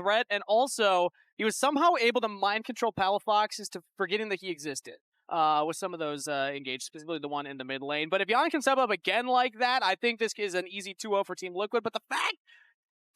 threat, and also he was somehow able to mind control Palafox to forgetting that he existed. With some of those engaged, specifically the one in the mid lane. But if Yeon can step up again like that, I think this is an easy 2-0 for Team Liquid. But the fact,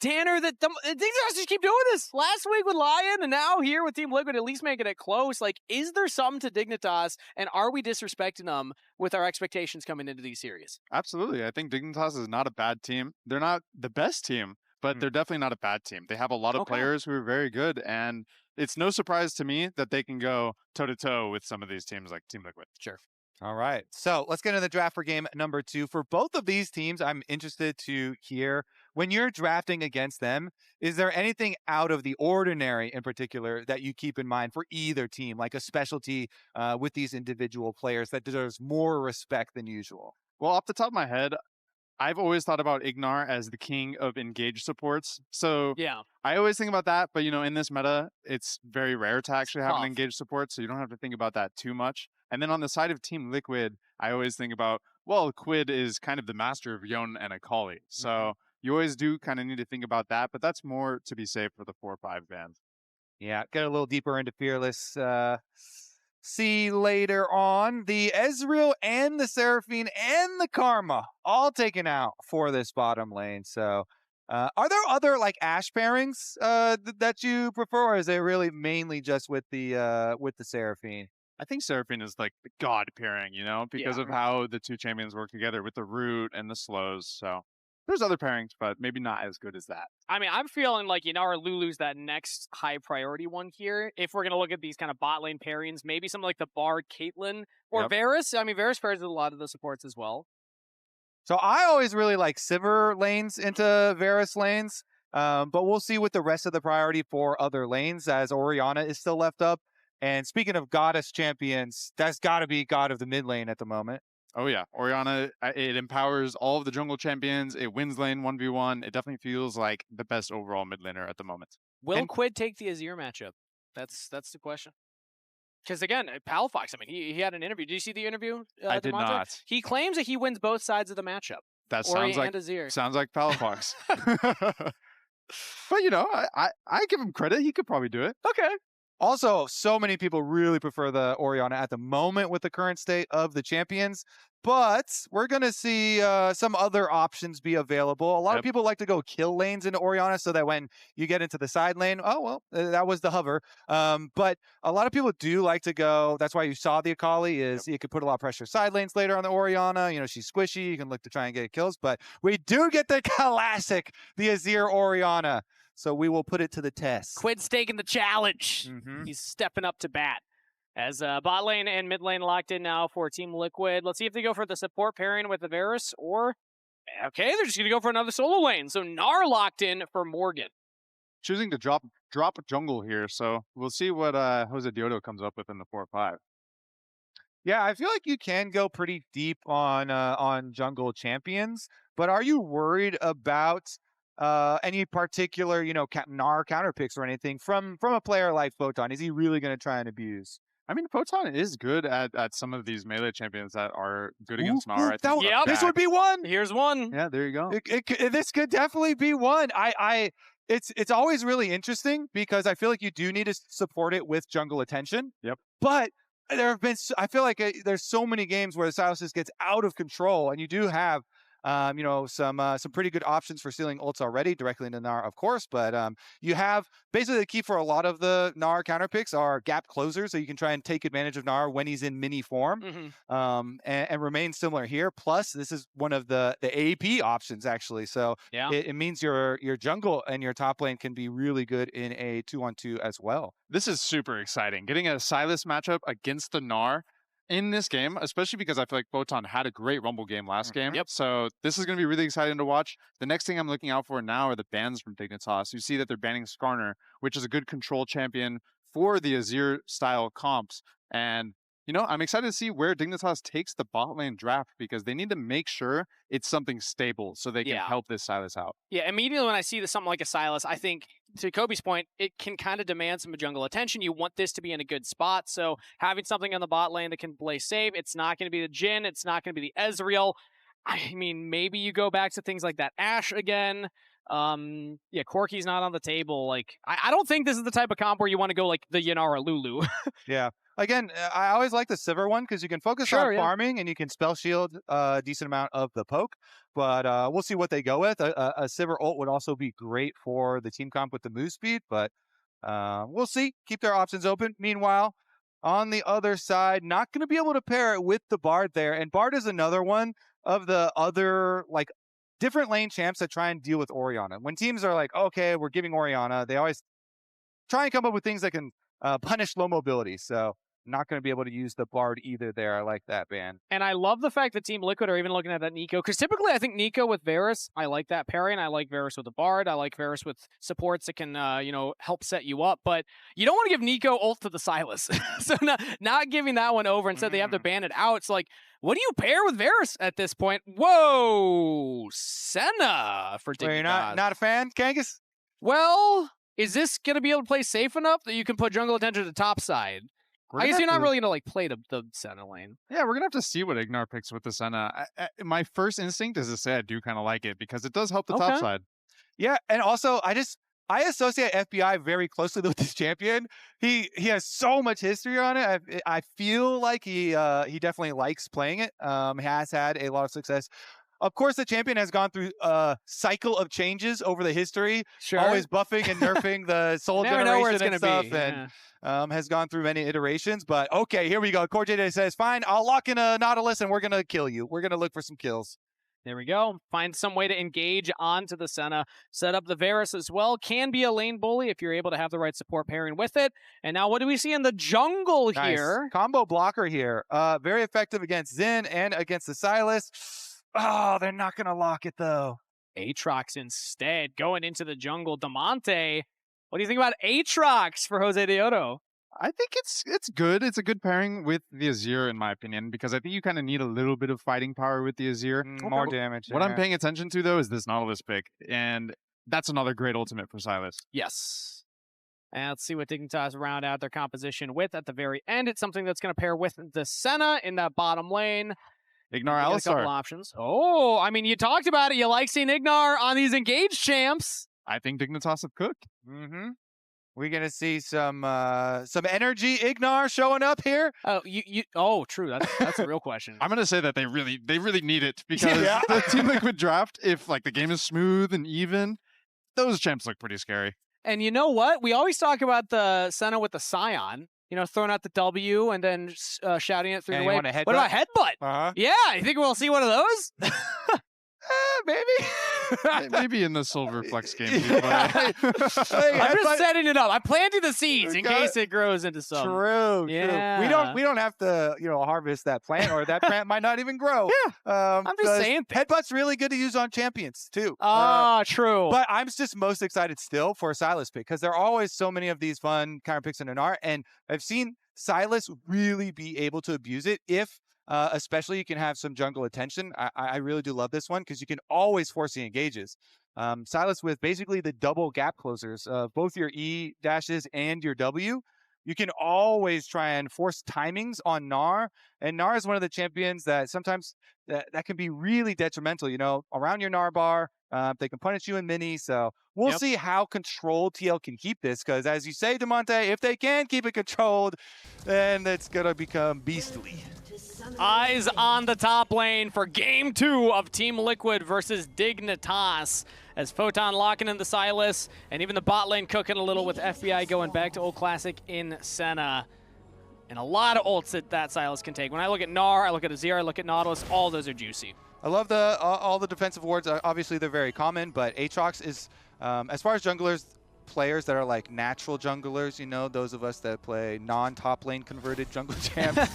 Tanner, that Dignitas just keep doing this. Last week with Lion, and now here with Team Liquid, at least making it close. Like, is there something to Dignitas, and are we disrespecting them with our expectations coming into these series? Absolutely. I think Dignitas is not a bad team. They're not the best team, but they're definitely not a bad team. They have a lot of players who are very good, and it's no surprise to me that they can go toe-to-toe with some of these teams like Team Liquid. Sure. All right. So let's get into the draft for game number 2. For both of these teams, I'm interested to hear, when you're drafting against them, is there anything out of the ordinary in particular that you keep in mind for either team, like a specialty with these individual players that deserves more respect than usual? Well, off the top of my head, I've always thought about Ignar as the king of engaged supports. So yeah, I always think about that. But, you know, in this meta, it's very rare to actually have an engaged support. So you don't have to think about that too much. And then on the side of Team Liquid, I always think about, well, Quid is kind of the master of Yeon and Akali. So you always do kind of need to think about that. But that's more to be safe for the 4-5 band. Yeah, get a little deeper into Fearless. See later on, the Ezreal and the Seraphine and the Karma all taken out for this bottom lane. So are there other like Ashe pairings that you prefer, or is it really mainly just with the Seraphine? I think Seraphine is like the god pairing, you know, because of how the two champions work together with the root and the slows. So there's other pairings, but maybe not as good as that. I mean, I'm feeling like Gnar or Lulu's that next high priority one here. If we're going to look at these kind of bot lane pairings, maybe something like the Bard, Caitlyn, or Varus. I mean, Varus pairs with a lot of the supports as well. So I always really like Sivir lanes into Varus lanes, but we'll see with the rest of the priority for other lanes as Orianna is still left up. And speaking of goddess champions, that's got to be god of the mid lane at the moment. Oh, yeah. Orianna, it empowers all of the jungle champions. It wins lane 1v1. It definitely feels like the best overall mid laner at the moment. Will Quid take the Azir matchup? That's the question. Because, again, Palafox, I mean, he had an interview. Did you see the interview? I did not. He claims that he wins both sides of the matchup. That Ori sounds like Azir. Sounds like Palafox. But, you know, I give him credit. He could probably do it. Okay. Also, so many people really prefer the Orianna at the moment with the current state of the champions, but we're going to see some other options be available. A lot of people like to go kill lanes into Orianna so that when you get into the side lane, oh, well, that was the hover. But a lot of people do like to go, that's why you saw the Akali is you could put a lot of pressure side lanes later on the Orianna. You know, she's squishy. You can look to try and get kills, but we do get the classic, the Azir Orianna. So we will put it to the test. Quid's taking the challenge. He's stepping up to bat. As bot lane and mid lane locked in now for Team Liquid. Let's see if they go for the support pairing with the Varus or... Okay, they're just going to go for another solo lane. So Gnar locked in for Morgan. Choosing to drop a jungle here, so we'll see what Josedeodo comes up with in the 4-5. Yeah, I feel like you can go pretty deep on jungle champions, but are you worried about any particular, you know, Gnar counter picks or anything from a player like Photon? Is he really going to try and abuse? I mean, Photon is good at some of these melee champions that are good against Gnar. This would be one. Here's one. Yeah, there you go. This could definitely be one. It's always really interesting because I feel like you do need to support it with jungle attention. Yep. But I feel like there's so many games where the Sylas just gets out of control, and you do have you know, some pretty good options for stealing ults already directly into Gnar, of course. But you have basically the key for a lot of the Gnar counter picks are gap closers, so you can try and take advantage of Gnar when he's in mini form, and remain similar here. Plus, this is one of the AP options actually, so it means your jungle and your top lane can be really good in a 2-on-2 as well. This is super exciting. Getting a Sylas matchup against the Gnar in this game, especially because I feel like Photon had a great Rumble game last game. So this is going to be really exciting to watch. The next thing I'm looking out for now are the bans from Dignitas. You see that they're banning Skarner, which is a good control champion for the Azir style comps. And, you know, I'm excited to see where Dignitas takes the bot lane draft because they need to make sure it's something stable so they can help this Sylas out. Yeah, immediately when I see something like a Sylas, I think, to Kobe's point, it can kind of demand some jungle attention. You want this to be in a good spot, so having something on the bot lane that can play safe, it's not going to be the Jhin, it's not going to be the Ezreal. I mean, maybe you go back to things like that Ashe again. Yeah, Corki's not on the table. Like, I don't think this is the type of comp where you want to go like the Yeon or Lulu. Yeah. Again, I always like the Sivir one because you can focus on farming and you can spell shield a decent amount of the poke. But we'll see what they go with. A Sivir ult would also be great for the team comp with the move speed, but we'll see. Keep their options open. Meanwhile, on the other side, not going to be able to pair it with the Bard there. And Bard is another one of the other, like, different lane champs that try and deal with Orianna. When teams are like, okay, we're giving Orianna, they always try and come up with things that can punish low mobility. So not going to be able to use the Bard either there. I like that ban. And I love the fact that Team Liquid are even looking at that Nico, because typically I think Nico with Varus, I like that pairing. I like Varus with the Bard. I like Varus with supports that can, help set you up. But you don't want to give Nico ult to the Sylas. So not giving that one over, instead they have to ban it out. It's like, what do you pair with Varus at this point? Whoa, Senna for Dignitas. You're not a fan, Kangas? Well, is this going to be able to play safe enough that you can put jungle attention to the top side? I guess you're not really going to play the Senna lane. Yeah, we're going to have to see what Ignar picks with the Senna. My first instinct is to say I do kind of like it because it does help the top side. Yeah, and also I associate FBI very closely with this champion. He has so much history on it. I feel like he definitely likes playing it. Has had a lot of success. Of course, the champion has gone through a cycle of changes over the history, always buffing and nerfing the soul generation and stuff, and has gone through many iterations. But okay, here we go. CoreJJ says, fine, I'll lock in a Nautilus and we're going to kill you. We're going to look for some kills. There we go. Find some way to engage onto the Senna. Set up the Varus as well. Can be a lane bully if you're able to have the right support pairing with it. And now what do we see in the jungle here? Combo blocker here. Very effective against Xin and against the Sylas. Oh, they're not going to lock it, though. Aatrox instead, going into the jungle. Damonte, what do you think about Aatrox for Josedeodo? I think it's good. It's a good pairing with the Azir, in my opinion, because I think you kind of need a little bit of fighting power with the Azir. More damage. What I'm paying attention to, though, is this Nautilus pick, and that's another great ultimate for Sylas. Yes. And let's see what Dignitas round out their composition with at the very end. It's something that's going to pair with the Senna in that bottom lane. Ignar Alistar. A couple options. Oh, I mean, you talked about it. You like seeing Ignar on these engaged champs. I think Dignitas have cooked. We're gonna see some energy Ignar showing up here. Oh, oh, true. That's a real question. I'm gonna say that they really need it because the Team Liquid draft, if like the game is smooth and even, those champs look pretty scary. And you know what? We always talk about the Senna with the Scion. Throwing out the W and then shouting it through the wave. What about headbutt? Yeah, you think we'll see one of those? Maybe. Maybe in the Silver Flex game. I'm just setting it up. I'm planting the seeds in case it grows into something. True. We don't have to harvest that plant, or that plant might not even grow. I'm just saying. Headbutt's really good to use on champions too. True. But I'm just most excited still for a Sylas pick because there are always so many of these fun counter picks in Gnar, and I've seen Sylas really be able to abuse it if. Especially you can have some jungle attention. I really do love this one because you can always force the engages. Sylas with basically the double gap closers of both your E dashes and your W. You can always try and force timings on Gnar. And Gnar is one of the champions that sometimes that can be really detrimental, around your Gnar bar. They can punish you in mini. So we'll see how controlled TL can keep this. Because as you say, Damonte, if they can keep it controlled, then it's going to become beastly. Eyes on the top lane for Game 2 of Team Liquid versus Dignitas. As Photon locking in the Sylas, and even the bot lane cooking a little with FBI going back to old classic in Senna. And a lot of ults that Sylas can take. When I look at Gnar, I look at Azir, I look at Nautilus, all those are juicy. I love all the defensive wards. Obviously, they're very common, but Aatrox is, as far as junglers, players that are like natural junglers, those of us that play non-top lane converted jungle champs.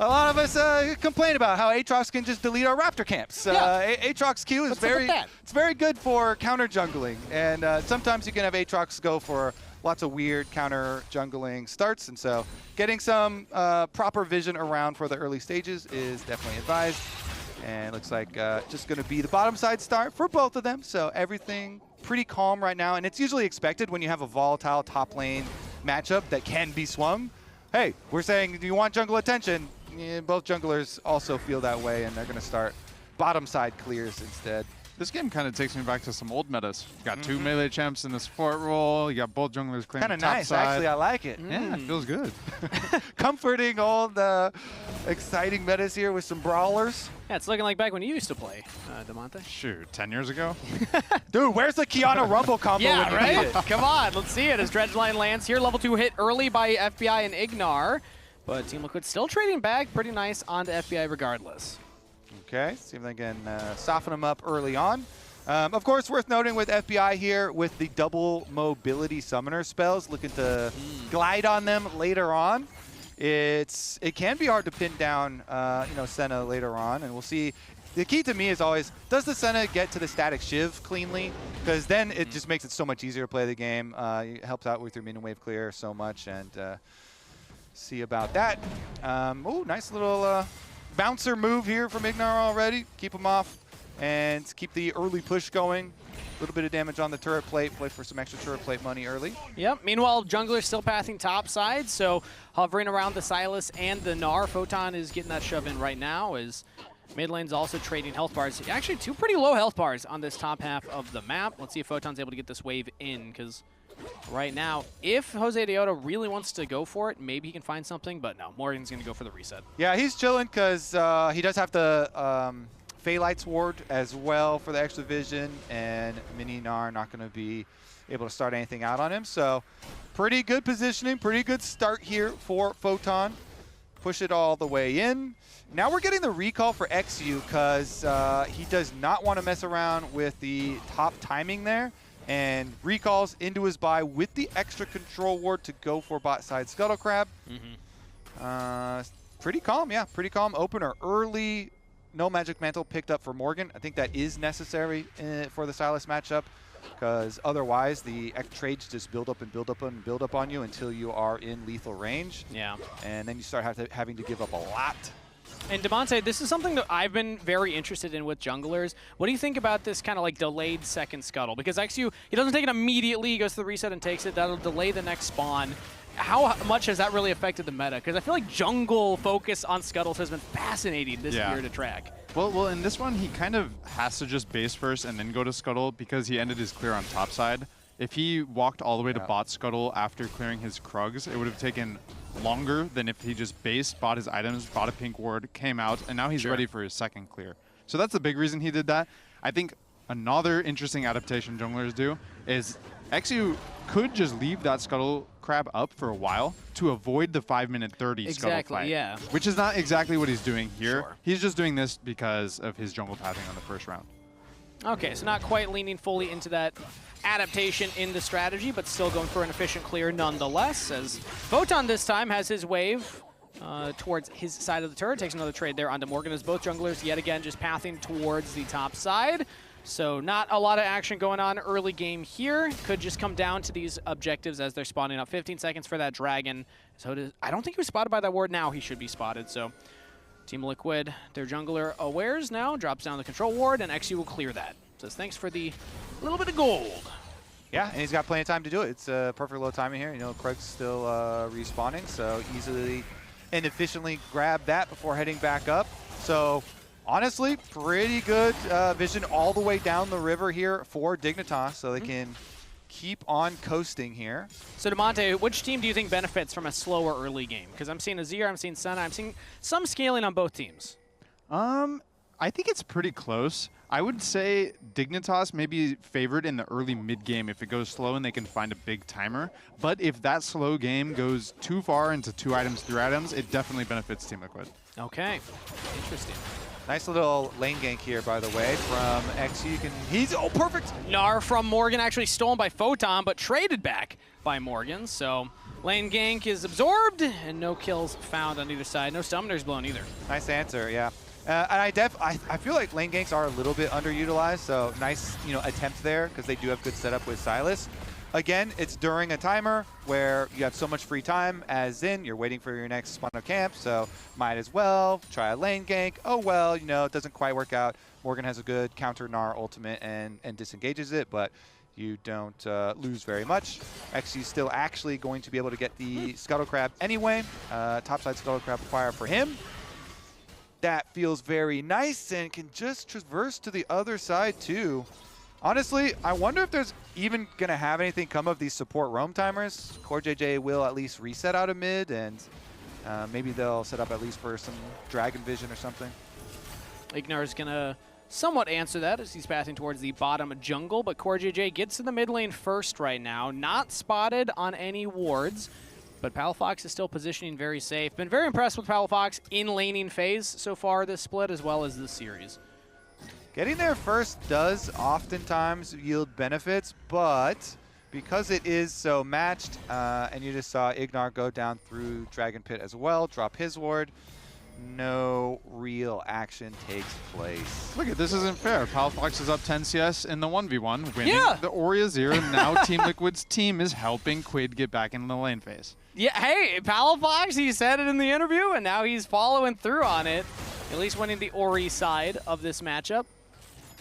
A lot of us complain about how Aatrox can just delete our Raptor camps. Aatrox Q is very good for counter jungling, and sometimes you can have Aatrox go for lots of weird counter jungling starts, and so getting some proper vision around for the early stages is definitely advised. And it looks like just going to be the bottom side start for both of them, so everything pretty calm right now, and it's usually expected when you have a volatile top lane matchup that can be swung. Hey, we're saying, do you want jungle attention? Yeah, both junglers also feel that way, and they're going to start bottom side clears instead. This game kind of takes me back to some old metas. You got 2 melee champs in the support role. You got both junglers claiming Kind of top nice, side. actually. I like it. Yeah, it feels good. Comforting all the exciting metas here with some brawlers. Yeah, it's looking like back when you used to play, Demonte. Shoot, 10 years ago? Dude, where's the Kiana Rumble combo when Yeah, you need right? it? Come on, let's see it as Dredgeline lands here. Level 2 hit early by FBI and Ignar, but Team Liquid still trading back pretty nice onto FBI regardless. Okay, see if they can soften them up early on. Of course, worth noting with FBI here with the double mobility summoner spells, looking to glide on them later on. It can be hard to pin down, Senna later on, and we'll see. The key to me is always, does the Senna get to the static Shiv cleanly? Because then it just makes it so much easier to play the game. It helps out with your minion wave clear so much, and see about that. Oh, nice little bouncer move here from Ignar already. Keep him off and keep the early push going. A little bit of damage on the turret plate. Play for some extra turret plate money early. Yep. Meanwhile, jungler's still pathing top side, so hovering around the Sylas and the Gnar. Photon is getting that shove in right now as mid lane's also trading health bars. Actually, 2 pretty low health bars on this top half of the map. Let's see if Photon's able to get this wave in, because right now, if Josedeodo really wants to go for it, maybe he can find something, but no, Morgan's going to go for the reset. Yeah, he's chilling because he does have the Phaelites ward as well for the extra vision, and Mini Gnar not going to be able to start anything out on him. So pretty good positioning, pretty good start here for Photon. Push it all the way in. Now we're getting the recall for eXyu because he does not want to mess around with the top timing there, and recalls into his buy with the extra control ward to go for bot side Scuttle Crab. Pretty calm, yeah, pretty calm opener early. No Magic Mantle picked up for Morgan. I think that is necessary for the Sylas matchup, because otherwise the trades just build up and build up and build up on you until you are in lethal range. Yeah. And then you start having to give up a lot. And Demonte, this is something that I've been very interested in with junglers. What do you think about this kind of like delayed second scuttle? Because eXyu, he doesn't take it immediately. He goes to the reset and takes it. That'll delay the next spawn. How much has that really affected the meta? Because I feel like jungle focus on scuttles has been fascinating this year to track. Well, in this one, he kind of has to just base first and then go to scuttle because he ended his clear on top side. If he walked all the way to bot scuttle after clearing his Krugs, it would have taken longer than if he just based, bought his items, bought a pink ward, came out, and now he's ready for his second clear. So that's the big reason he did that. I think another interesting adaptation junglers do is eXyu could just leave that Scuttle Crab up for a while to avoid the 5-minute 30 Scuttle fight. Yeah. Which is not exactly what he's doing here. Sure. He's just doing this because of his jungle pathing on the first round. Okay, so not quite leaning fully into that adaptation in the strategy, but still going for an efficient clear nonetheless, as Photon this time has his wave towards his side of the turret, takes another trade there onto Morgan, as both junglers yet again just pathing towards the top side. So not a lot of action going on early game here. Could just come down to these objectives as they're spawning up. 15 seconds for that dragon. So I don't think he was spotted by that ward. Now he should be spotted. So Team Liquid, their jungler awares now, drops down the control ward, and eXyu will clear that. Says thanks for the little bit of gold. Yeah, and he's got plenty of time to do it. It's perfect low timing here. You know, Krug's still respawning, so easily and efficiently grab that before heading back up. So honestly, pretty good vision all the way down the river here for Dignitas, so they can keep on coasting here. So Demonte, which team do you think benefits from a slower early game? Because I'm seeing Azir, I'm seeing Senna, I'm seeing some scaling on both teams. I think it's pretty close. I would say Dignitas may be favored in the early mid-game if it goes slow and they can find a big timer. But if that slow game goes too far into 2 items, 3 items, it definitely benefits Team Liquid. Okay, interesting. Nice little lane gank here, by the way, from eXyu. He's, oh, perfect! Gnar from Morgan, actually stolen by Photon, but traded back by Morgan. So lane gank is absorbed, and no kills found on either side. No summoners blown either. Nice answer, yeah. And I feel like lane ganks are a little bit underutilized, so nice, attempt there, because they do have good setup with Sylas. Again, it's during a timer where you have so much free time, as in you're waiting for your next spawn of camp, so might as well try a lane gank. Oh well, it doesn't quite work out. Morgan has a good counter Gnar ultimate and disengages it, but you don't lose very much. eXyu's still actually going to be able to get the Scuttle Crab anyway. Topside Scuttle Crab fire for him. that feels very nice and can just traverse to the other side too. Honestly, I wonder if there's even going to have anything come of these support roam timers. CoreJJ will at least reset out of mid, and maybe they'll set up at least for some Dragon Vision or something. Ignar is going to somewhat answer that as he's passing towards the bottom jungle, but CoreJJ gets to the mid lane first right now. Not spotted on any wards, but Palafox is still positioning very safe. Been very impressed with Palafox in laning phase so far this split as well as this series. Getting there first does oftentimes yield benefits, but because it is so matched, and you just saw Ignar go down through Dragon Pit as well, drop his ward, no real action takes place. Look, this isn't fair. Palafox is up 10 CS in the 1v1, winning the Azir, and now Team Liquid's team is helping Quid get back into the lane phase. Yeah, hey, Palafox, he said it in the interview, and now he's following through on it, at least winning the Ori side of this matchup.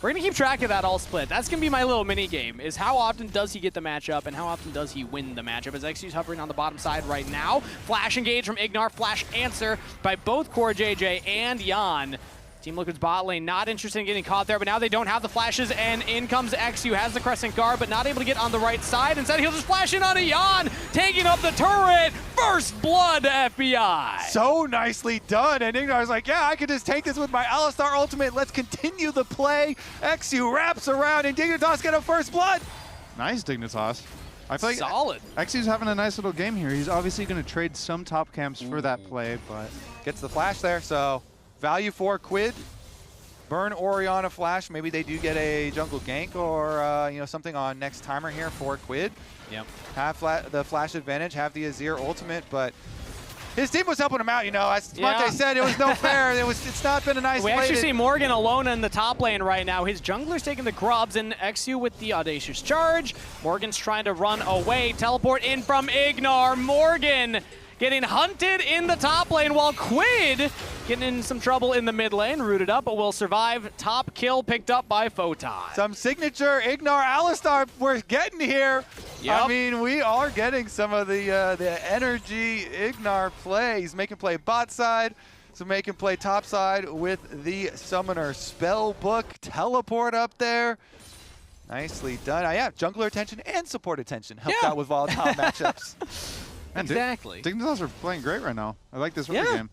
We're going to keep track of that all split. That's going to be my little mini game, is how often does he get the matchup and how often does he win the matchup. As eXyu's hovering on the bottom side right now. Flash engage from Ignar, flash answer by both CoreJJ and Yeon. Team Liquid's bot lane not interested in getting caught there, but now they don't have the flashes, and in comes eXyu, has the Crescent Guard, but not able to get on the right side. Instead, he'll just flash in on a Yeon, taking up the turret. First blood to FBI. So nicely done, and Ignar's like, yeah, I could just take this with my Alistar ultimate. Let's continue the play. eXyu wraps around, and Dignitas get a first blood. Nice, Dignitas. I feel like solid. eXyu's having a nice little game here. He's obviously going to trade some top camps for that play, but gets the flash there, so value for Quid. Burn Orianna flash. Maybe they do get a jungle gank or you know, something on next timer here for Quid. Yep. Have the flash advantage, have the Azir ultimate, but his team was helping him out, you know. As Monte said, it was no fair. It's not been a nice We play. actually see Morgan alone in the top lane right now. His jungler's taking the grubs, and eXyu with the audacious charge. Morgan's trying to run away. Teleport in from Ignar. Morgan getting hunted in the top lane, while Quid getting in some trouble in the mid lane, rooted up, but will survive. Top kill picked up by Photon. Some signature Ignar Alistar we're getting here. Yep. I mean, we are getting some of the energy Ignar play. He's making play bot side, so making play top side with the Summoner Spellbook. Teleport up there. Nicely done. Yeah, jungler attention and support attention helped out with volatile matchups. And exactly. Dignitas are playing great right now. I like this game.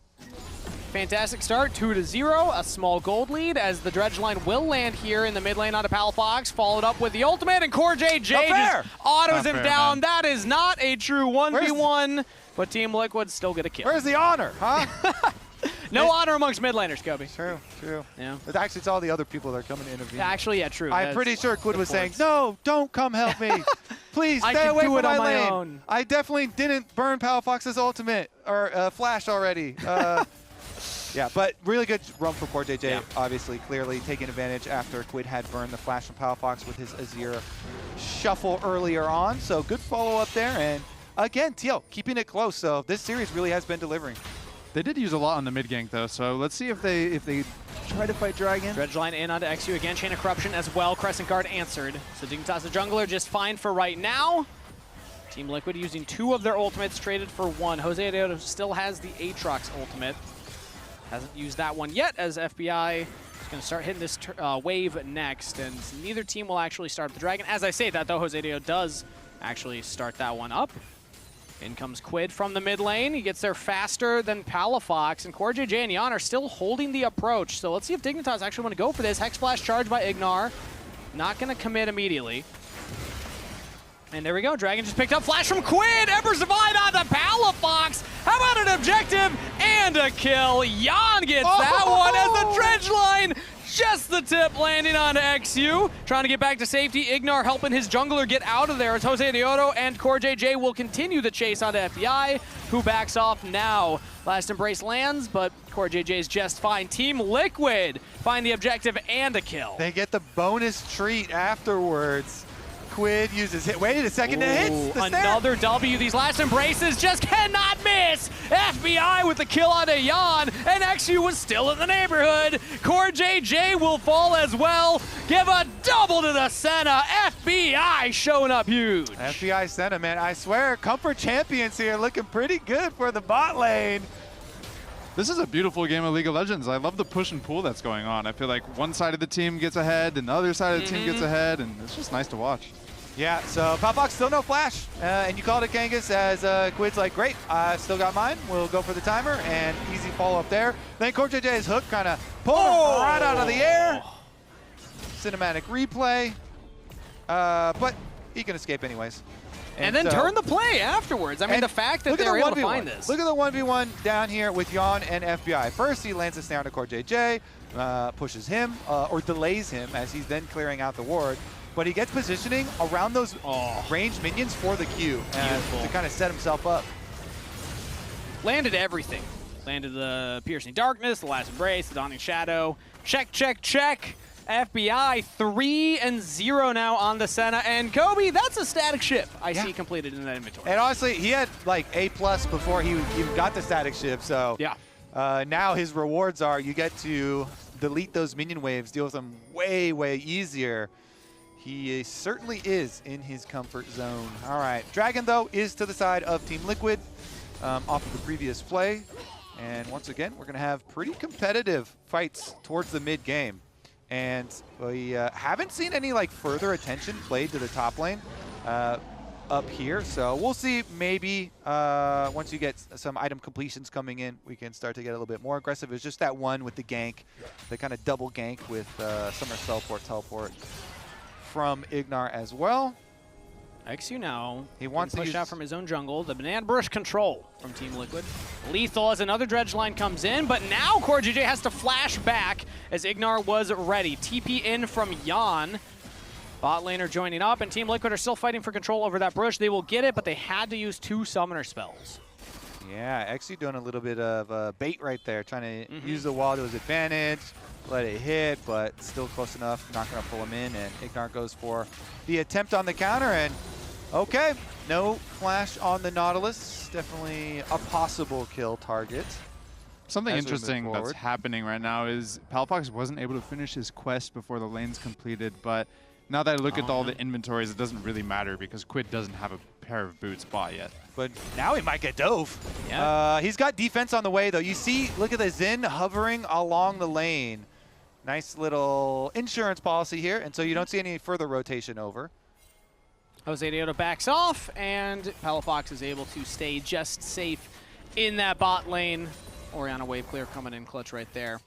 Fantastic start, 2-0, a small gold lead as the dredge line will land here in the mid lane onto Palafox, followed up with the ultimate, and CoreJJ just autos him down. Man. That is not a true 1v1, but Team Liquid still get a kill. Where's the honor, huh? No honor amongst mid laners, Kobe. True. Yeah. But actually, it's all the other people that are coming to intervene. Actually, yeah, true. I'm pretty sure Quid was saying, no, don't come help me. Please stay away from my lane. Own. I definitely didn't burn Palafox's ultimate or flash already. Yeah, but really good run for CoreJJ, obviously, clearly taking advantage after Quid had burned the flash from Palafox with his Azir shuffle earlier on. So good follow-up there, and again, TL keeping it close. So this series really has been delivering. They did use a lot on the mid gank though, so let's see if they try to fight Dragon. Dredge line in onto eXyu again, Chain of Corruption as well. Crescent Guard answered. So Dignitas the jungler just fine for right now. Team Liquid using 2 of their ultimates, traded for 1. Josedeodo still has the Aatrox ultimate. Hasn't used that one yet, as FBI is going to start hitting this wave next, and neither team will actually start the Dragon. As I say that, though, Josedeodo does actually start that one up. In comes Quid from the mid lane. He gets there faster than Palafox, and CoreJJ and Yeon are still holding the approach. So let's see if Dignitas actually want to go for this. Hex Flash charge by Ignar. Not going to commit immediately. And there we go. Dragon just picked up flash from Quid. Ember's Divide onto Palafox. How about an objective and a kill? Yeon gets that one as the dredge line. Just the tip landing onto eXyu. Trying to get back to safety. Ignar helping his jungler get out of there as Josedeodo and CoreJJ will continue the chase onto FBI, who backs off now. Last Embrace lands, but CoreJJ is just fine. Team Liquid find the objective and a kill. They get the bonus treat afterwards. Quid uses hit. Wait a second, it hits the another W. These last embraces just cannot miss. FBI with the kill on a Yeon, and eXyu was still in the neighborhood. CoreJJ will fall as well. Give a double to the Senna. FBI showing up huge. FBI Senna, man. I swear, comfort champions here looking pretty good for the bot lane. This is a beautiful game of League of Legends. I love the push and pull that's going on. I feel like one side of the team gets ahead and the other side of the team gets ahead, and it's just nice to watch. Yeah, so Palafox still no flash, and you called it, Kangas, as Quid's like, great, I still got mine, we'll go for the timer, and easy follow-up there. Then CoreJJ's hook kind of pulled him right out of the air. Cinematic replay, but he can escape anyways. And then turn the play afterwards. I mean, the fact that they're able to find this. Look at the 1v1 down here with Yeon and FBI. First, he lands a snare to CoreJJ, pushes him, or delays him as he's then clearing out the ward. But he gets positioning around those ranged minions for the Q to kind of set himself up. Landed everything. Landed the Piercing Darkness, the Last Embrace, the Dawning Shadow. Check, check, check. FBI 3-0 now on the Senna. And Kobe, that's a static ship I see completed in that inventory. And honestly, he had like A+ before he even got the static ship. So now his rewards are you get to delete those minion waves, deal with them way, way easier. He certainly is in his comfort zone. All right, Dragon, though, is to the side of Team Liquid off of the previous play. And once again, we're going to have pretty competitive fights towards the mid-game. And we haven't seen any like further attention played to the top lane up here. So we'll see maybe once you get some item completions coming in, we can start to get a little bit more aggressive. It's just that one with the gank, the kind of double gank with Summer teleport from Ignar as well. eXyu now, he wants to push out from his own jungle. The Banana Bush control from Team Liquid. Lethal as another dredge line comes in, but now CoreJJ has to flash back as Ignar was ready. TP in from Yeon. Bot laner joining up, and Team Liquid are still fighting for control over that brush. They will get it, but they had to use 2 summoner spells. Yeah, eXyu doing a little bit of bait right there, trying to use the wall to his advantage. Let it hit, but still close enough, not going to pull him in, and Ignar goes for the attempt on the counter, and okay, no flash on the Nautilus. Definitely a possible kill target. Something interesting that's happening right now is Palafox wasn't able to finish his quest before the lane's completed, but now that I look at all the inventories, it doesn't really matter because Quid doesn't have a pair of boots bought yet. But now he might get dove. Yeah. He's got defense on the way, though. You see, look at the Xin hovering along the lane. Nice little insurance policy here, and so you don't see any further rotation over. Josedeodo backs off, and Palafox is able to stay just safe in that bot lane. Orianna wave clear coming in clutch right there.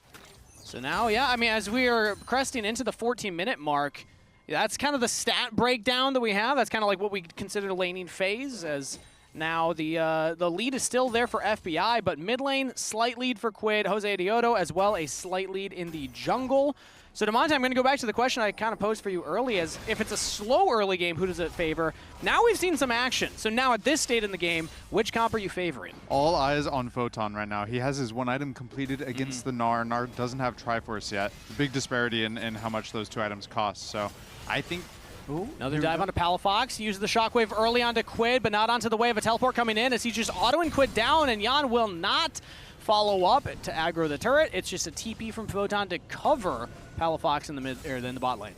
So now, yeah, I mean, as we are cresting into the 14-minute mark, that's kind of the stat breakdown that we have. That's kind of like what we consider the laning phase, as now the lead is still there for FBI, but mid lane, slight lead for Quid. Josedeodo as well, a slight lead in the jungle. So Demonte, I'm going to go back to the question I kind of posed for you early, as if it's a slow early game, who does it favor? Now we've seen some action. So now at this state in the game, which comp are you favoring? All eyes on Photon right now. He has his one item completed against the Gnar. Gnar doesn't have Triforce yet. The big disparity in how much those 2 items cost. So I think... Ooh, another dive onto Palafox. Uses the shockwave early onto Quid, but not onto the wave. A teleport coming in as he's just autoing Quid down, and Yeon will not follow up to aggro the turret. It's just a TP from Photon to cover Palafox in the mid or in the bot lane.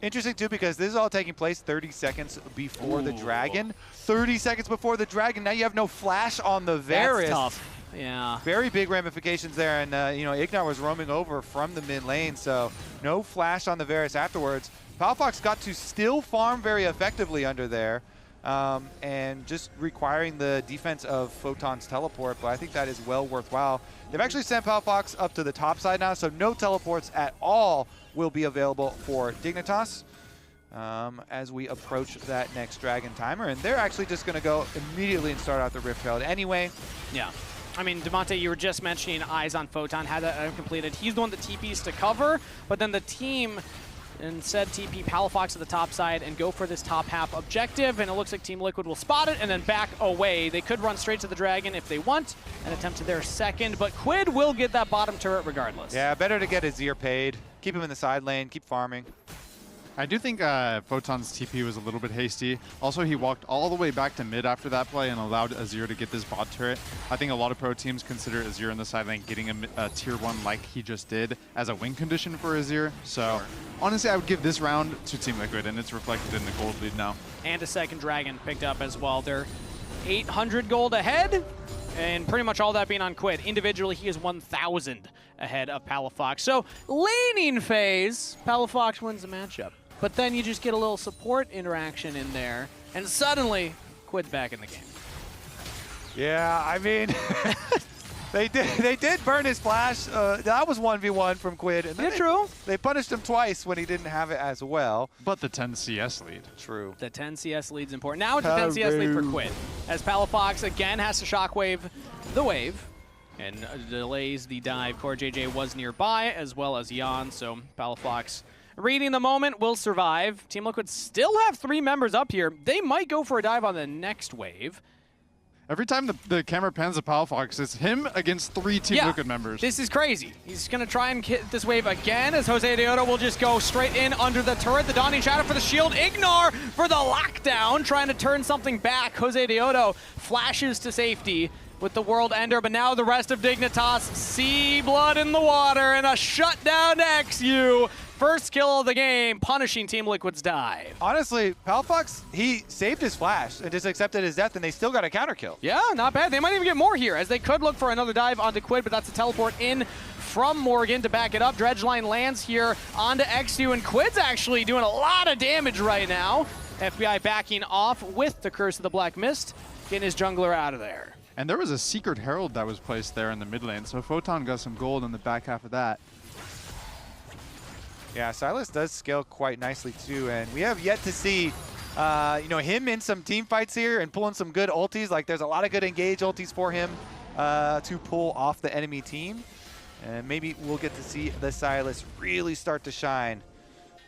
Interesting too, because this is all taking place 30 seconds before the dragon. 30 seconds before the dragon. Now you have no flash on the Varus. That's tough. Yeah. Very big ramifications there, and you know, Ignar was roaming over from the mid lane, so no flash on the Varus afterwards. Palafox got to still farm very effectively under there, and just requiring the defense of Photon's teleport, but I think that is well worthwhile. They've actually sent Palafox up to the top side now, so no teleports at all will be available for Dignitas as we approach that next dragon timer, and they're actually just going to go immediately and start out the Rift Herald anyway. Yeah. I mean, Demonte, you were just mentioning eyes on Photon, had that completed. He's the one that TPs to cover, but then the team instead TP Palafox to the top side and go for this top half objective, and it looks like Team Liquid will spot it and then back away. They could run straight to the dragon if they want and attempt to their second, but Quid will get that bottom turret regardless. Yeah, better to get Azir paid. Keep him in the side lane, keep farming. I do think Photon's TP was a little bit hasty. Also, he walked all the way back to mid after that play and allowed Azir to get this bot turret. I think a lot of pro teams consider Azir in the side lane getting a tier 1 like he just did as a win condition for Azir. So honestly, I would give this round to Team Liquid, and it's reflected in the gold lead now. And a second dragon picked up as well. They're 800 gold ahead. and pretty much all that being on Quid. Individually, he is 1,000 ahead of Palafox. So, laning phase, Palafox wins the matchup. But then you just get a little support interaction in there, and suddenly, Quid's back in the game. Yeah, I mean, they did burn his flash. That was 1v1 from Quid. And then true. They punished him twice when he didn't have it as well. But the 10 CS lead. True. The 10 CS lead's important. Now it's a 10 CS lead for Quid, as Palafox again has to shockwave the wave and delays the dive. CoreJJ was nearby, as well as Yeon, so Palafox reading the moment will survive. Team Liquid still have 3 members up here. They might go for a dive on the next wave. Every time the camera pans to Palafox, it's him against 3 Team Liquid members. This is crazy. He's going to try and hit this wave again, as Josedeodo will just go straight in under the turret. The Dawning Shadow for the shield. Ignar for the lockdown, trying to turn something back. Josedeodo flashes to safety with the World Ender, but now the rest of Dignitas see blood in the water and a shutdown to eXyu. First kill of the game, punishing Team Liquid's dive. Honestly, Palafox, he saved his flash and just accepted his death, and they still got a counter kill. Yeah, not bad. They might even get more here, as they could look for another dive onto Quid, but that's a teleport in from Morgan to back it up. Dredgeline lands here onto eXyu, and Quid's actually doing a lot of damage right now. FBI backing off with the Curse of the Black Mist, getting his jungler out of there. And there was a Secret Herald that was placed there in the mid lane, so Photon got some gold in the back half of that. Yeah, Sylas does scale quite nicely too, and we have yet to see him in some team fights here and pulling some good ultis. Like, there's a lot of good engage ultis for him to pull off the enemy team. And maybe we'll get to see the Sylas really start to shine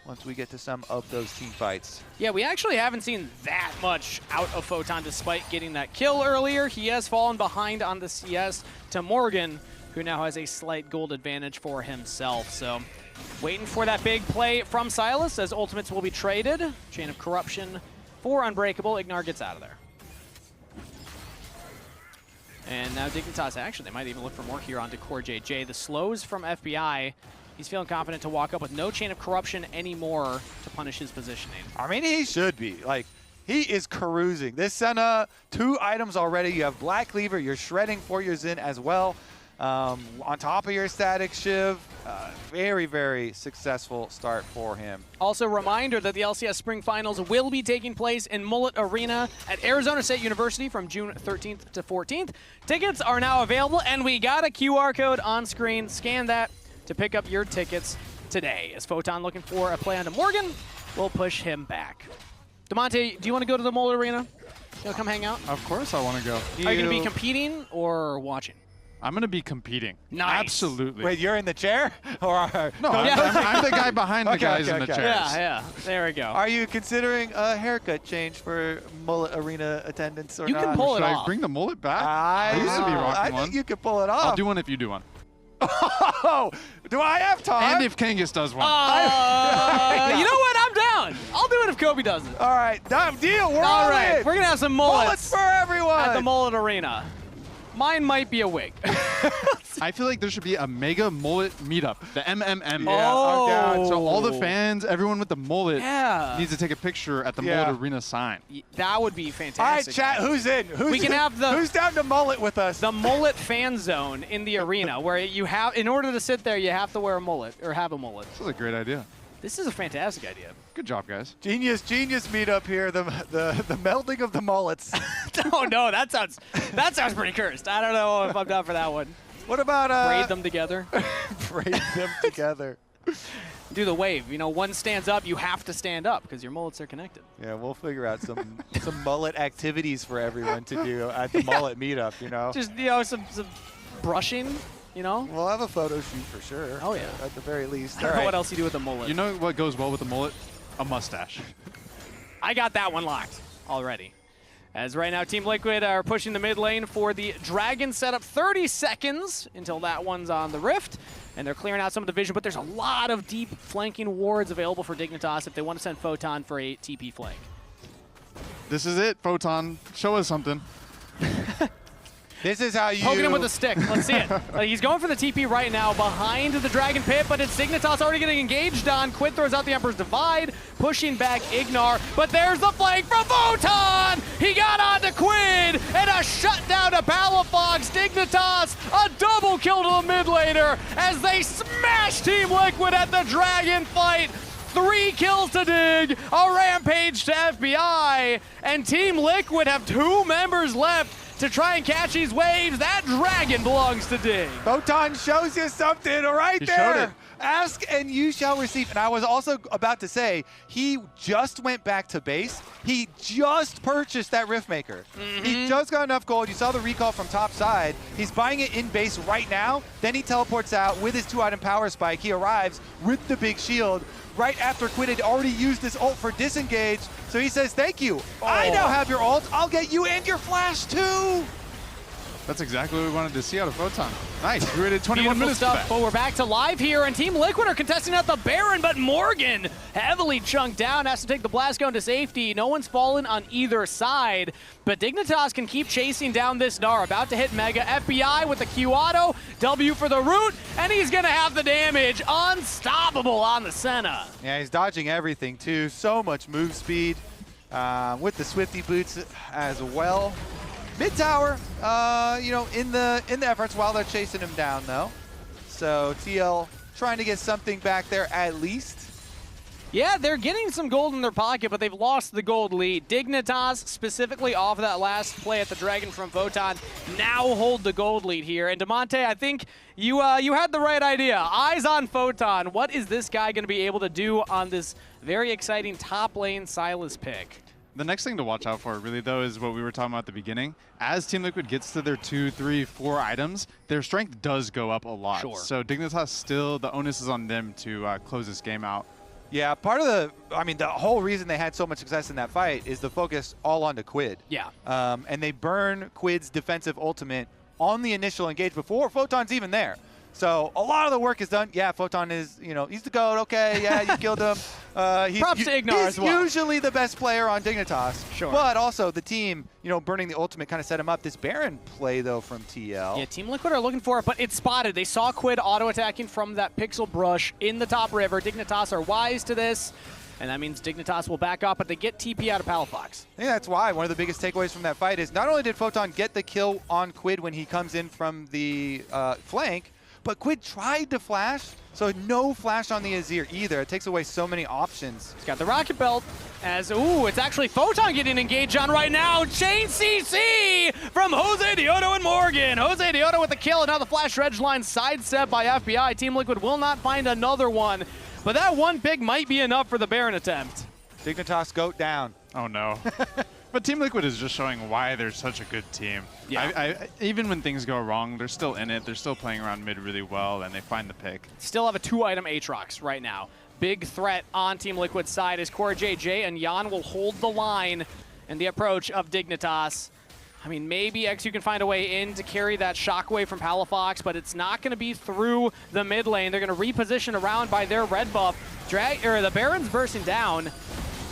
once we get to some of those team fights. Yeah, we actually haven't seen that much out of Photon despite getting that kill earlier. He has fallen behind on the CS to Morgan, who now has a slight gold advantage for himself. So waiting for that big play from Sylas, as ultimates will be traded. Chain of Corruption for Unbreakable. Ignar gets out of there. And now Dignitas, actually, they might even look for more here onto CoreJJ. The slows from FBI. He's feeling confident to walk up with no Chain of Corruption anymore to punish his positioning. I mean, he should be. Like, he is cruising. This Senna, 2 items already. You have Black Cleaver. You're shredding for your Xin as well. On top of your static Shiv. Very, very successful start for him. Also, reminder that the LCS Spring Finals will be taking place in Mullet Arena at Arizona State University from June 13th to 14th. Tickets are now available, and we got a QR code on screen. Scan that to pick up your tickets today. As Photon looking for a play onto Morgan, we'll push him back. DeMonte, do you want to go to the Mullet Arena? You want to come hang out? Of course I want to go. Are you going to be competing or watching? I'm going to be competing. Nice. Absolutely. Wait, you're in the chair? Or no, I'm the guy behind the guys in the chairs. Yeah, there we go. Are you considering a haircut change for Mullet Arena attendance or you not? You can pull it off. off. Should I bring the mullet back? I used to be rocking one. I think you can pull it off. I'll do one if you do one. Oh, do I have time? And if Kangas does one. You know what? I'm down. I'll do it if Kobe does it. All right, done deal. We're all on right. it. We're gonna have some mullets for everyone at the Mullet Arena. Mine might be a wig. I feel like there should be a mega mullet meetup, the MMM. Yeah, oh. I'm down. So all the fans, everyone with the mullet needs to take a picture at the Mullet Arena sign. That would be fantastic. All right, chat, who's in? We can have who's down to mullet with us? The mullet fan zone in the arena, where you have, in order to sit there, you have to wear a mullet or have a mullet. This is a great idea. This is a fantastic idea. Good job, guys. Genius meetup here. The melding of the mullets. No, that sounds pretty cursed. I don't know if I'm down for that one. What about braid them together? Braid them together. Do the wave. You know, one stands up, you have to stand up because your mullets are connected. Yeah, we'll figure out some mullet activities for everyone to do at the mullet meetup. You know, just some brushing. You know? We'll have a photo shoot for sure. Oh, yeah. At the very least. I don't know what else you do with a mullet. You know what goes well with a mullet? A mustache. I got that one locked already. As right now, Team Liquid are pushing the mid lane for the Dragon setup. 30 seconds until that one's on the Rift. And they're clearing out some of the vision, but there's a lot of deep flanking wards available for Dignitas if they want to send Photon for a TP flank. This is it, Photon. Show us something. This is how you... Poking him with a stick. Let's see it. He's going for the TP right now behind the Dragon Pit, but it's Dignitas already getting engaged on. Quid throws out the Emperor's Divide, pushing back Ignar, but there's the flank from Photon! He got onto Quid, and a shutdown to Palafox. Dignitas, a double kill to the mid laner as they smash Team Liquid at the Dragon fight. 3 kills to Dig, a rampage to FBI, and Team Liquid have 2 members left to try and catch these waves. That dragon belongs to Dig. Photon shows you something right there. Ask and you shall receive. And I was also about to say, he just went back to base. He just purchased that Riftmaker. He just got enough gold. You saw the recall from top side. He's buying it in base right now. Then he teleports out with his 2-item power spike. He arrives with the big shield right after Quid had already used his ult for disengage. So he says, thank you. I now have your ult. I'll get you and your flash too. That's exactly what we wanted to see out of Photon. Nice. We waited 21 minutes stuff, for that. but we're back to live here, and Team Liquid are contesting out the Baron, but Morgan heavily chunked down, has to take the blast cone to safety. No one's fallen on either side, but Dignitas can keep chasing down this Gnar. About to hit Mega. FBI with the Q auto, W for the root, and he's gonna have the damage. Unstoppable on the Senna. Yeah, he's dodging everything too. So much move speed with the Swifty boots as well. Mid tower, you know, in the efforts while they're chasing him down though. So TL trying to get something back there at least. Yeah, they're getting some gold in their pocket, but they've lost the gold lead. Dignitas, specifically off of that last play at the Dragon from Photon, now hold the gold lead here. And DeMonte, I think you had the right idea. Eyes on Photon. What is this guy going to be able to do on this very exciting top lane Sylas pick? The next thing to watch out for, really, though, is what we were talking about at the beginning. As Team Liquid gets to their 2, 3, 4 items, their strength does go up a lot. Sure. So Dignitas still, the onus is on them to close this game out. Yeah, part of the whole reason they had so much success in that fight is the focus all onto Quid. Yeah. And they burn Quid's defensive ultimate on the initial engage before Photon's even there. So a lot of the work is done. Yeah, Photon is, you know, he's the GOAT. Okay, yeah, you killed him. Props to Ignar as well. He's usually the best player on Dignitas. Sure. But also the team, you know, burning the ultimate kind of set him up. This Baron play, though, from TL. Yeah, Team Liquid are looking for it, but it's spotted. They saw Quid auto-attacking from that pixel brush in the top river. Dignitas are wise to this, and that means Dignitas will back up, but they get TP out of Palafox. I think that's why one of the biggest takeaways from that fight is not only did Photon get the kill on Quid when he comes in from the flank, but Quid tried to flash, so no flash on the Azir either. It takes away so many options. He's got the rocket belt as, ooh, it's actually Photon getting engaged on right now. Chain CC from Josedeodo and Morgan. Josedeodo with the kill, and now the flash dredge line sidestep by FBI. Team Liquid will not find another one, but that one pick might be enough for the Baron attempt. Dignitas goat down. Oh, no. But Team Liquid is just showing why they're such a good team. Yeah. Even when things go wrong, they're still in it. They're still playing around mid really well, and they find the pick. Still have a 2-item Aatrox right now. Big threat on Team Liquid's side is CoreJJ, and Yeon will hold the line in the approach of Dignitas. I mean, maybe eXyu can find a way in to carry that shockwave from Palafox, but it's not going to be through the mid lane. They're going to reposition around by their red buff. The Baron's bursting down.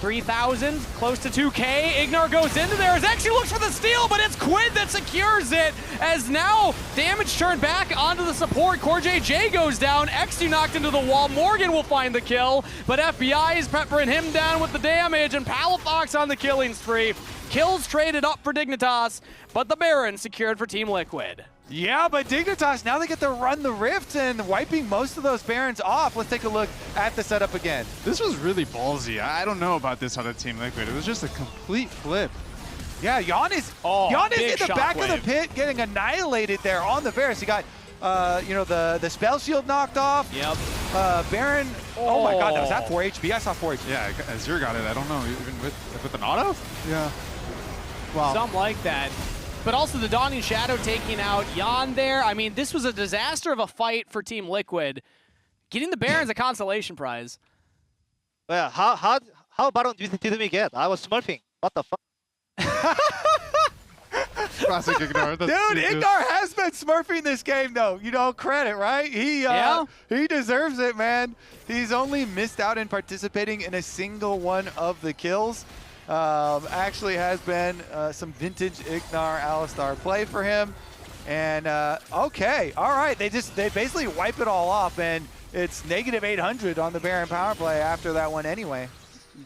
3,000, close to 2K. Ignar goes into there as eXyu looks for the steal, but it's Quid that secures it, as now damage turned back onto the support. CoreJJ goes down, eXyu knocked into the wall. Morgan will find the kill, but FBI is peppering him down with the damage, and Palafox on the killing spree. Kills traded up for Dignitas, but the Baron secured for Team Liquid. Yeah, but Dignitas, now they get to run the Rift and wiping most of those Barons off. Let's take a look at the setup again. This was really ballsy. I don't know about this out of Team Liquid. It was just a complete flip. Yeah, Yeon is in the back of the pit getting annihilated there on the Varus. He got, you know, the spell shield knocked off. Yep. Baron, oh my god, was that 4 HP? I saw 4 HP. Yeah, Azir got it. I don't know, even with an auto? Yeah. Wow. Something like that. But also the Dawning Shadow taking out Yeon there. I mean, this was a disaster of a fight for Team Liquid. Getting the Baron's a consolation prize. Well, how Baron did we get? I was smurfing. What the fuck? Classic Ignar. Dude, Ignar has been smurfing this game, though. You know, credit, right? He deserves it, man. He's only missed out in participating in a single one of the kills. Actually has been some vintage Ignar Alistar play for him. And okay, all right, they basically wipe it all off, and it's -800 on the Baron power play after that one anyway.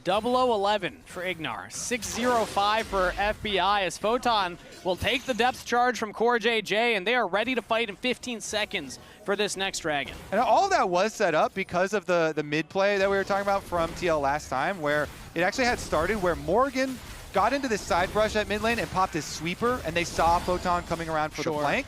0011 for Ignar, 605 for FBI as Photon will take the depth charge from CoreJJ, and they are ready to fight in 15 seconds for this next dragon. And all of that was set up because of the mid play that we were talking about from TL last time, where it actually had started where Morgan got into this side brush at mid lane and popped his sweeper, and they saw Photon coming around for the flank.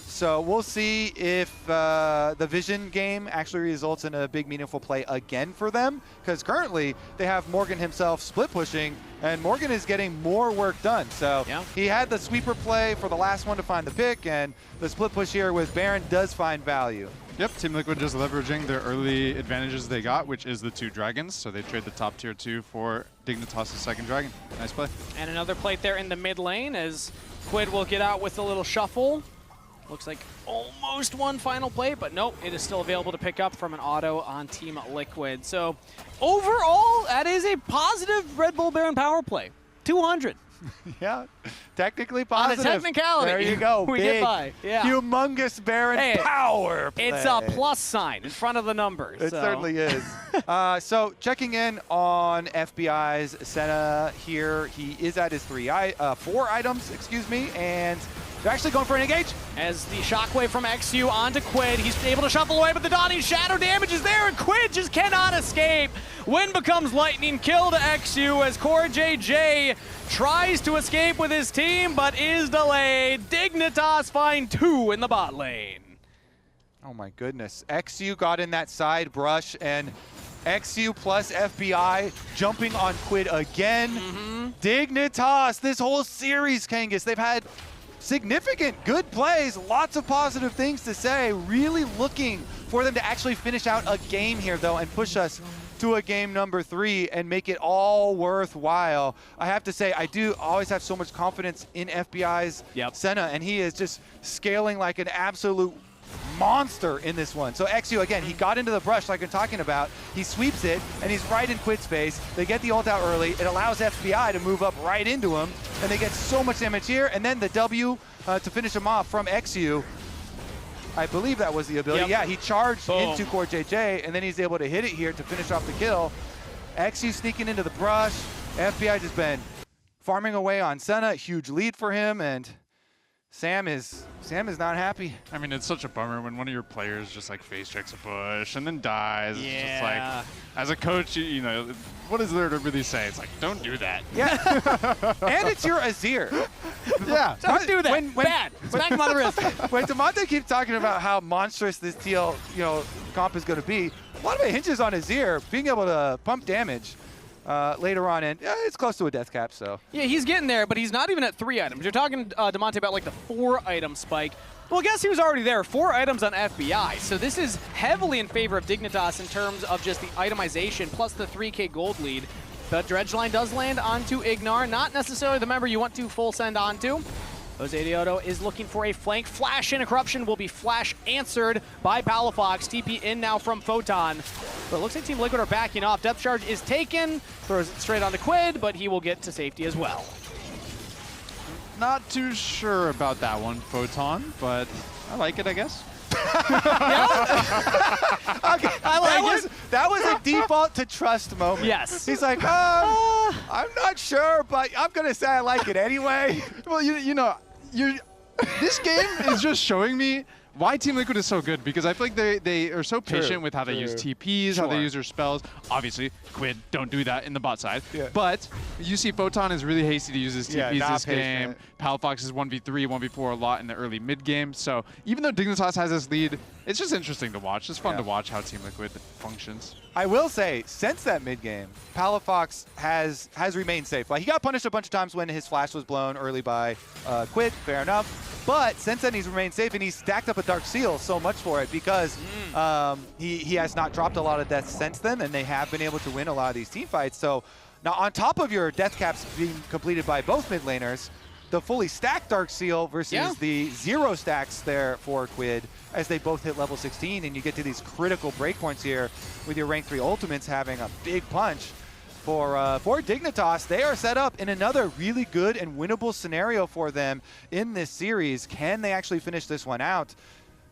So we'll see if the vision game actually results in a big meaningful play again for them, because currently they have Morgan himself split pushing, and Morgan is getting more work done. So he had the sweeper play for the last one to find the pick, and the split push here with Baron does find value. Yep, Team Liquid just leveraging their early advantages they got, which is the 2 dragons. So they trade the top tier 2 for Dignitas' second dragon. Nice play. And another plate there in the mid lane as Quid will get out with a little shuffle. Looks like almost one final play, but nope, it is still available to pick up from an auto on Team Liquid. So overall, that is a positive Red Bull Baron power play. 200. Yeah, technically positive. On a technicality. There you go. We Big, get by. Yeah. Humongous Baron power play. It's a plus sign in front of the numbers. It certainly is. So checking in on FBI's Senna here. He is at his 4 items, excuse me, and they're actually going for an engage. As the shockwave from eXyu onto Quid, he's able to shuffle away, but the Dawning Shadow damage is there, and Quid just cannot escape. Wind becomes lightning, kill to eXyu as CoreJJ tries to escape with his team, but is delayed. Dignitas find 2 in the bot lane. Oh my goodness. eXyu got in that side brush, and eXyu plus FBI jumping on Quid again. Dignitas, this whole series, Kangas, they've had significant good plays, lots of positive things to say. Really looking for them to actually finish out a game here, though, and push us to a game number 3 and make it all worthwhile. I have to say, I do always have so much confidence in FBI's Senna, and he is just scaling like an absolute monster in this one. So eXyu, again, he got into the brush like I'm talking about. He sweeps it, and he's right in Quid space. They get the ult out early. It allows FBI to move up right into him, and they get so much damage here. And then the W to finish him off from eXyu. I believe that was the ability. Yeah, he charged into CoreJJ, and then he's able to hit it here to finish off the kill. eXyu sneaking into the brush. FBI just been farming away on Senna. Huge lead for him, and Sam is not happy. I mean, it's such a bummer when one of your players just like face checks a push and then dies. It's just like, as a coach, you know, what is there to really say? It's like, don't do that. Yeah. And it's your Azir. Yeah. Don't do that. Bad. Smack him on the wrist. When Demonte keeps talking about how monstrous this TL, comp is going to be, a lot of it hinges on Azir being able to pump damage later on, and it's close to a death cap, so. Yeah, he's getting there, but he's not even at 3 items. You're talking, Demonte, about like the 4-item spike. Well, guess who's already there? 4 items on FBI. So this is heavily in favor of Dignitas in terms of just the itemization plus the 3K gold lead. The dredge line does land onto Ignar, not necessarily the member you want to full send onto. Josedeodo is looking for a flank. Flash in. A corruption will be flash answered by Palafox. TP in now from Photon. But it looks like Team Liquid are backing off. Depth charge is taken. Throws it straight onto Quid, but he will get to safety as well. Not too sure about that one, Photon, but I like it, I guess. Okay, that was a default to trust moment. Yes. He's like, I'm not sure, but I'm going to say I like it anyway. Well, you know, this game is just showing me why Team Liquid is so good, because I feel like they are so patient with how they use TPs, how they use their spells. Obviously, Quid don't do that in the bot side. But you see Photon is really hasty to use his TPs this game. Palafox is 1v3, 1v4 a lot in the early mid game. So even though Dignitas has this lead, it's just interesting to watch. It's fun to watch how Team Liquid functions. I will say, since that mid game, Palafox has remained safe. Like, he got punished a bunch of times when his flash was blown early by Quid, fair enough. But since then, he's remained safe, and he's stacked up a Dark Seal so much for it because he has not dropped a lot of deaths since then, and they have been able to win a lot of these team fights. So now, on top of your death caps being completed by both mid laners, the fully stacked Dark Seal versus the 0 stacks there for Quid, as they both hit level 16, and you get to these critical breakpoints here with your rank 3 ultimates having a big punch. for Dignitas. They are set up in another really good and winnable scenario for them in this series. Can they actually finish this one out?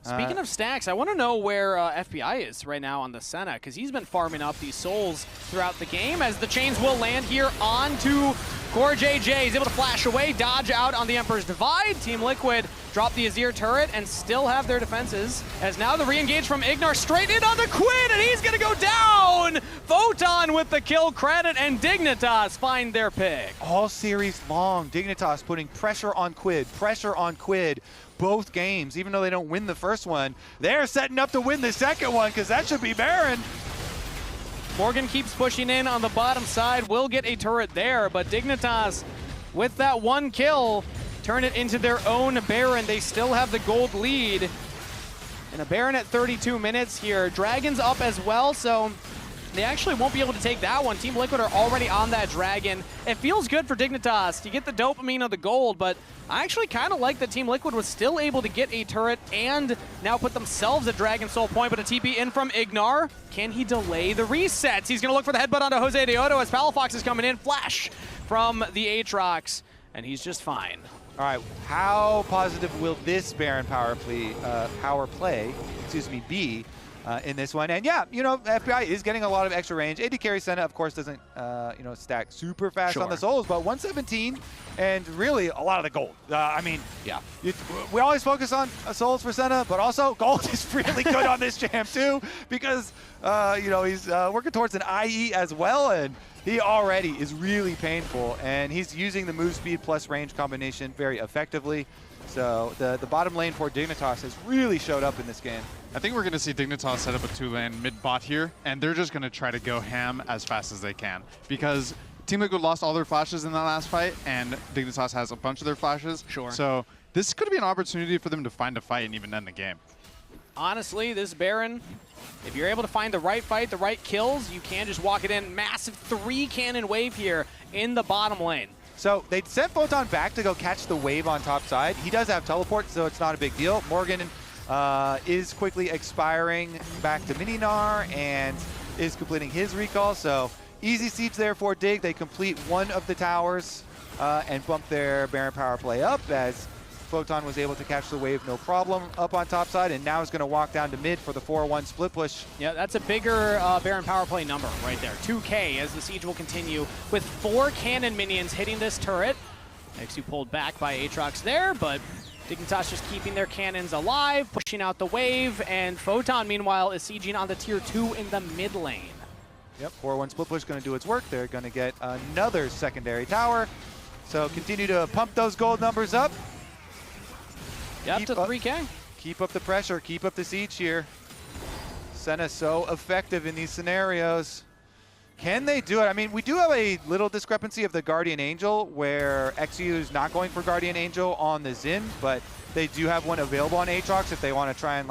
Speaking of stacks, I want to know where FBI is right now on the Senna, because he's been farming up these souls throughout the game, as the chains will land here onto CoreJJ. He's able to flash away, dodge out on the Emperor's Divide. Team Liquid drop the Azir turret and still have their defenses, as now the re-engage from Ignar straight in on the Quid, and he's going to go down! Photon with the kill credit, and Dignitas find their pick. All series long, Dignitas putting pressure on Quid, both games. Even though they don't win the first one, they're setting up to win the second one, because that should be Baron. Morgan keeps pushing in on the bottom side, will get a turret there, but Dignitas, with that one kill, turn it into their own Baron. They still have the gold lead. And a Baron at 32 minutes here. Dragon's up as well, so they actually won't be able to take that one. Team Liquid are already on that Dragon. It feels good for Dignitas to get the dopamine of the gold, but I actually kind of like that Team Liquid was still able to get a turret and now put themselves at Dragon Soul point, but a TP in from Ignar. Can he delay the resets? He's going to look for the headbutt onto Josedeodo as Palafox is coming in. Flash from the Aatrox, and he's just fine. All right, how positive will this Baron power play be in this one? And yeah, you know, FBI is getting a lot of extra range. AD carry Senna, of course, doesn't stack super fast on the souls, but 117 and really a lot of the gold. I mean, yeah, we always focus on souls for Senna, but also gold is really good on this champ too, because he's working towards an IE as well, and he already is really painful, and he's using the move speed plus range combination very effectively. So the bottom lane for Dignitas has really showed up in this game. I think we're going to see Dignitas set up a 2-lane mid-bot here, and they're just going to try to go ham as fast as they can, because Team Liquid lost all their flashes in that last fight, and Dignitas has a bunch of their flashes. Sure. So this could be an opportunity for them to find a fight and even end the game. Honestly, this Baron, if you're able to find the right fight, the right kills, you can just walk it in. Massive 3-cannon wave here in the bottom lane. So they sent Photon back to go catch the wave on top side. He does have teleport, so it's not a big deal. Morgan is quickly expiring back to Gnar and is completing his recall. So easy siege there for Dig. They complete one of the towers and bump their Baron power play up, as Photon was able to catch the wave no problem up on top side, and now is going to walk down to mid for the 4-1 split push. Yeah, that's a bigger Baron power play number right there. 2K as the siege will continue with 4 cannon minions hitting this turret. eXyu pulled back by Aatrox there, but Dignitas just keeping their cannons alive, pushing out the wave, and Photon, meanwhile, is sieging on the tier 2 in the mid lane. Yep, 4-1 split push going to do its work. They're going to get another secondary tower. So continue to pump those gold numbers up. Yep, to 3K. Keep up the pressure, keep up the siege here. Senna so effective in these scenarios. Can they do it? I mean, we do have a little discrepancy of the Guardian Angel, where eXyu is not going for Guardian Angel on the Xin, but they do have one available on Aatrox if they want to try and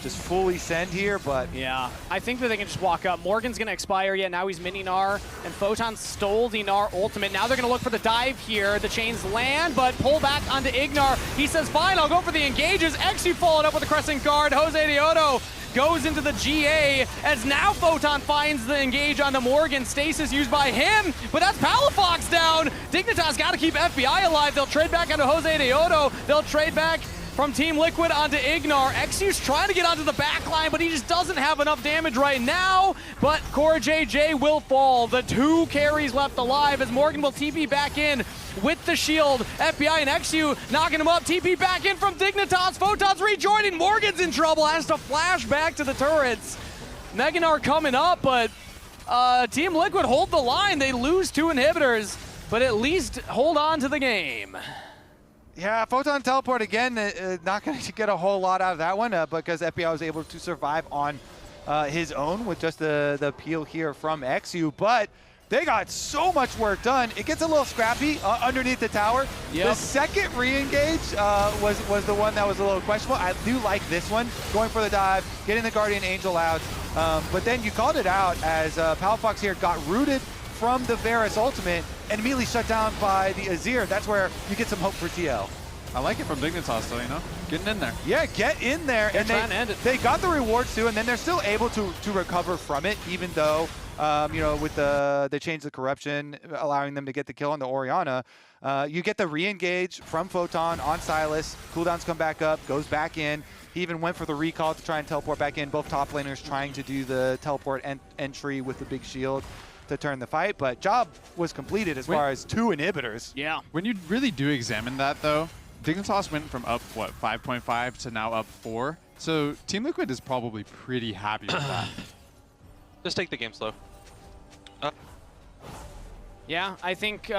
just fully send here, but... Yeah, I think that they can just walk up. Morgan's going to expire, yet now he's mini-Gnar, and Photon stole the Gnar ultimate. Now they're going to look for the dive here. The chains land, but pull back onto Ignar. He says, fine, I'll go for the engages. eXyu followed up with a Crescent Guard. Josedeodo goes into the GA, as now Photon finds the engage onto Morgan. Stasis used by him, but that's Palafox down. Dignitas got to keep FBI alive. They'll trade back onto Josedeodo. They'll trade back from Team Liquid onto Ignar. eXyu's trying to get onto the back line, but he just doesn't have enough damage right now. But CoreJJ will fall. The 2 carries left alive, as Morgan will TP back in with the shield. FBI and eXyu knocking him up. TP back in from Dignitas. Photon's rejoining. Morgan's in trouble. Has to flash back to the turrets. Gnar coming up, but Team Liquid hold the line. They lose 2 inhibitors, but at least hold on to the game. Yeah, Photon teleport again, not going to get a whole lot out of that one because FBI was able to survive on his own with just the peel here from eXyu, but they got so much work done. It gets a little scrappy underneath the tower. Yep. The second re-engage was the one that was a little questionable. I do like this one, going for the dive, getting the Guardian Angel out, but then you called it out as Palafox here got rooted from the Varus ultimate and immediately shut down by the Azir. That's where you get some hope for TL. I like it from Dignitas though, you know? Getting in there. Yeah, get in there. They're and trying to end it. they got the rewards too, and then they're still able to recover from it, even though, you know, with they changed the corruption, allowing them to get the kill on the Orianna. You get the re-engage from Photon on Sylas. Cooldowns come back up, goes back in. He even went for the recall to try and teleport back in. Both top laners trying to do the teleport entry with the big shield to turn the fight, but job was completed as far as 2 inhibitors. Yeah. When you really do examine that though, Dignitas went from up, what, 5.5 to now up 4. So Team Liquid is probably pretty happy with that. Just take the game slow. Yeah, I think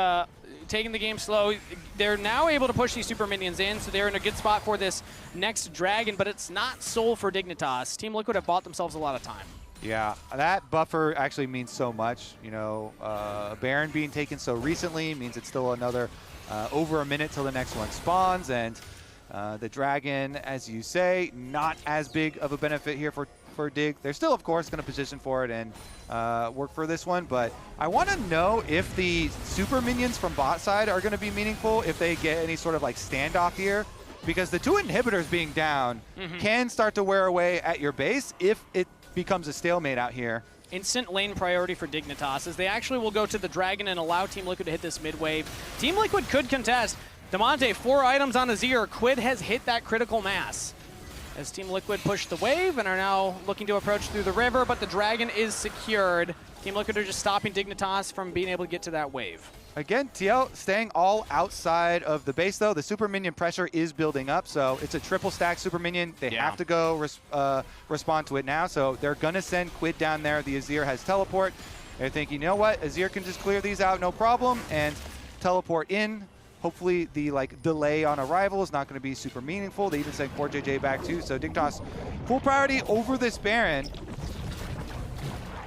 taking the game slow, they're now able to push these super minions in, so they're in a good spot for this next dragon, but it's not soul for Dignitas. Team Liquid have bought themselves a lot of time. Yeah, that buffer actually means so much. You know, Baron being taken so recently means it's still another over a minute till the next one spawns, and the dragon, as you say, not as big of a benefit here for Dig. They're still, of course, going to position for it and work for this one, but I want to know if the super minions from bot side are going to be meaningful, if they get any sort of like standoff here, because the 2 inhibitors being down can start to wear away at your base if it becomes a stalemate out here. Instant lane priority for Dignitas as they actually will go to the dragon and allow Team Liquid to hit this mid wave. Team Liquid could contest. Demonte, 4 items on Azir. Quid has hit that critical mass as Team Liquid push the wave and are now looking to approach through the river, but the dragon is secured. Team Liquid are just stopping Dignitas from being able to get to that wave. Again, TL staying all outside of the base, though. The super minion pressure is building up, so it's a triple stack super minion. They have to go respond to it now, so they're going to send Quid down there. The Azir has teleport. They're thinking, you know what, Azir can just clear these out, no problem, and teleport in. Hopefully the delay on arrival is not going to be super meaningful. They even sent CoreJJ back too, so Dignitas full priority over this Baron.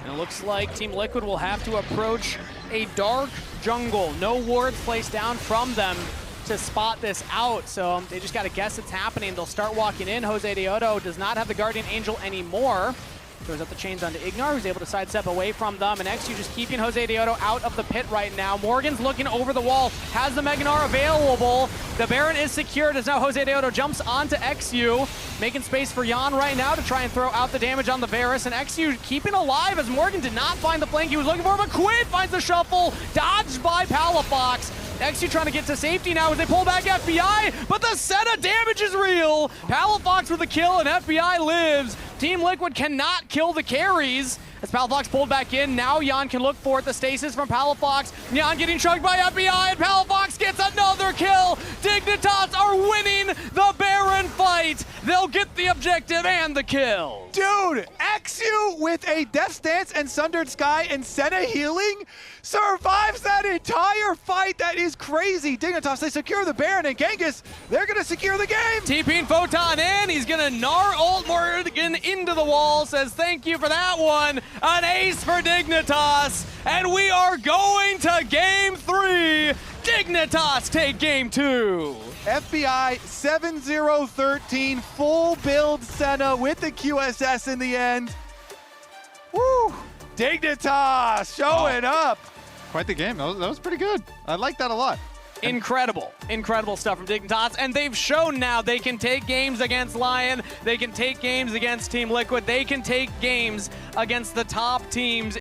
And it looks like Team Liquid will have to approach a dark jungle. No wards placed down from them to spot this out, so they just got to guess it's happening. They'll start walking in. Josedeodo does not have the Guardian Angel anymore. Throws up the chains onto Ignar, who's able to sidestep away from them, and eXyu just keeping Josedeodo out of the pit right now. Morgan's looking over the wall, has the Gnar available. The Baron is secured as now Josedeodo jumps onto eXyu, making space for Yeon right now to try and throw out the damage on the Varus, and eXyu keeping alive as Morgan did not find the flank he was looking for, but Quid finds the shuffle, dodged by Palafox. eXyu trying to get to safety now as they pull back FBI, but the Senna damage is real. Palafox with a kill and FBI lives. Team Liquid cannot kill the carries as Palafox pulled back in. Now Yeon can look for it. The stasis from Palafox. Yeon getting chugged by FBI, and Palafox gets another kill. Dignitas are winning the Baron fight. They'll get the objective and the kill. Dude, eXyu with a Death Stance and Sundered Sky and Senna healing survives that entire fight. That is crazy. Dignitas, they secure the Baron, and Genghis, they're going to secure the game. TPing Photon in. He's going to Gnar ult Morgan into the wall. Says thank you for that one. An ace for Dignitas. And we are going to game 3. Dignitas take game 2. FBI 7-0-13, full build Senna with the QSS in the end. Woo! Dignitas showing up. Quite the game. That was pretty good. I like that a lot. Incredible stuff from Dignitas, and they've shown now they can take games against Lion, they can take games against Team Liquid, they can take games against the top teams.